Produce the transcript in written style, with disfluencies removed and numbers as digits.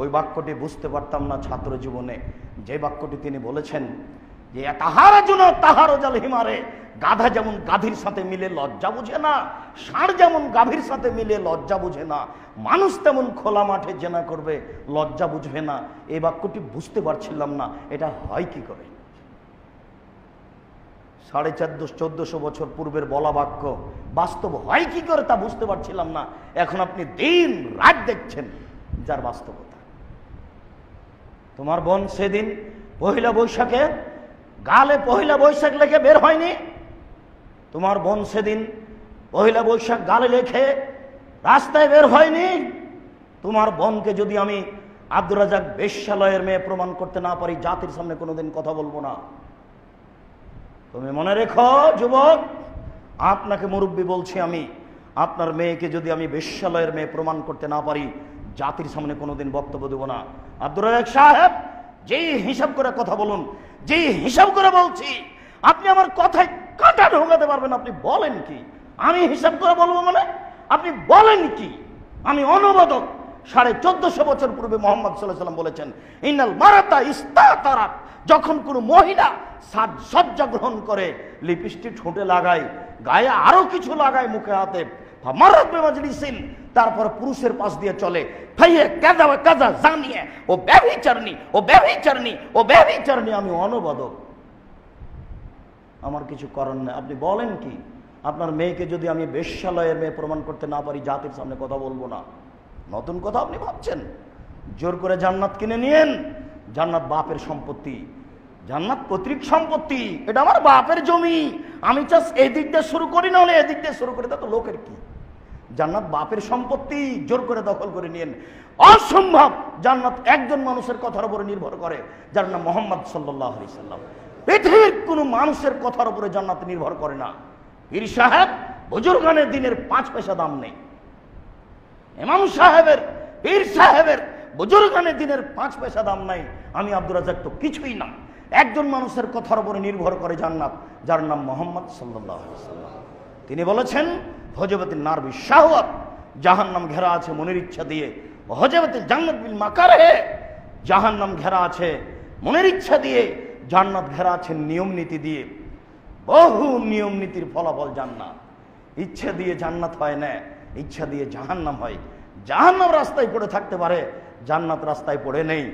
ওই বাক্যটি বুঝতে পারতাম না ছাত্র জীবনে, যে বাক্যটি তিনি বলেছেন যে তাহারা জন্য তাহারও জাল হিমারে, গাধা যেমন গাধীর সাথে মিলে লজ্জা বুঝে না, ষাঁড় যেমন গাভীর সাথে মিলে লজ্জা বুঝে না, মানুষ তেমন খোলা মাঠে জেনা করবে লজ্জা বুঝবে না। এই বাক্যটি বুঝতে পারছিলাম না, এটা হয় কি করে? 1450-1400 বছর পূর্বের বলা বাক্য বাস্তব হয় কি করে তা বুঝতে পারছিলাম না। এখন আপনি দিন রাত দেখছেন যার বাস্তবতা। তোমার বোন সেদিন পহেলা বৈশাখে গালে পহেলা বৈশাখ লেখে বের হয়নি? তোমার বোন সেদিন পহেলা বৈশাখ গালে লেখে রাস্তায় বের হয়নি? তোমার বোনকে যদি আমি আব্দুর রাজ্জাক বেশ্যালয়ের মেয়ে প্রমাণ করতে না পারি, জাতির সামনে কোনোদিন কথা বলবো না। তুমি মনে রেখো যুবক, আপনাকে মুরব্বী বলছি আমি, আপনার মেয়েকে যদি আমি বেশ্যালয়ের মেয়ে প্রমাণ করতে না পারি, জাতির সামনে কোনোদিন বক্তব্য দেব না। আব্দুর রাজ্জাক সাহেব, যেই হিসাব করে কথা বলুন, যেই হিসাব করে বলছি, আপনি আমার কথায় কাঁটা ঢোকাতে পারবেন। আপনি বলেন কি আমি হিসাব করে বলবো? মানে আপনি বলেন কি? আমি অনুবাদক। 1450 বছর পূর্বে মুহাম্মদ সাল্লাল্লাহু আলাইহি ওয়াসাল্লাম বলেছেন, ইন্নাল মারাতা ইস্তাতারাত, যখন কোনো মহিলা সাজসজ্জা গ্রহণ করে, লিপস্টিক ঠোঁটে লাগায়, গায়ে আরো কিছু লাগায়, মুখে হাতে, মারাত বিমাজলিসিন, তারপর পুরুষের পাশ দিয়ে চলে, ভাইয়ে কাজা কাজা জানিয়ে ও ব্যভিচারণী, ও ব্যভিচারণী, ও ব্যভিচারণী। আমি অনুবাদক, আমার কিছু করার নেই। আপনি বলেন কি? আপনার মেয়েকে যদি আমি বেশ্যালয়ের মেয়ে প্রমাণ করতে না পারি, জাতির সামনে কথা বলবো না। নতুন কথা আপনি ভাবছেন? জোর করে জান্নাত কিনে নিয়েন। জান্নাত বাপের সম্পত্তি, জান্নাত পৈতৃক সম্পত্তি, এটা আমার বাপের জমি। আমি চাষ এদিক দিয়ে শুরু করি, না হলে এদিক দিয়ে শুরু করি, তা তো লোকের কি? জান্নাত বাপের সম্পত্তি, জোর করে দখল করে নিয়েন। অসম্ভব। জান্নাত একজন মানুষের কথার উপরে নির্ভর করে, যার নাম মুহাম্মদ সাল্লাল্লাহু আলাইহি সাল্লাম। পৃথিবীর কোনো মানুষের কথার উপরে জান্নাত নির্ভর করে না। পীর সাহেব বুজুর্গানের দিনের 5 পয়সা দাম নেই। ইমাম সাহেবের, পীর সাহেবের, বুজুর্গানের দিনের 5 পয়সা দাম নাই। আমি আব্দুর রাজ্জাক তো কিছুই না। একজন মানুষের কথার উপরে নির্ভর করে জান্নাত, যার নাম মুহাম্মদ সাল্লাল্লাহু আলাইহি সাল্লাম। তিনি বলেছেন, হজবতিন নার বিশাহওয়াত, জাহান্নাম ঘেরা আছে মনের ইচ্ছা দিয়ে। হজবতিল জান্নাত বিল মাকারহে, জাহান্নাম ঘেরা আছে মনের ইচ্ছা দিয়ে, জান্নাত ঘেরা আছে নিয়ম নীতি দিয়ে। বহু নিয়ম নীতির ফলাফল জান্নাত। ইচ্ছা দিয়ে জান্নাত হয় না, ইচ্ছা দিয়ে জাহান্নাম হয়। জাহান্নাম রাস্তায় পড়ে থাকতে পারে, জান্নাত রাস্তায় পড়ে নেই।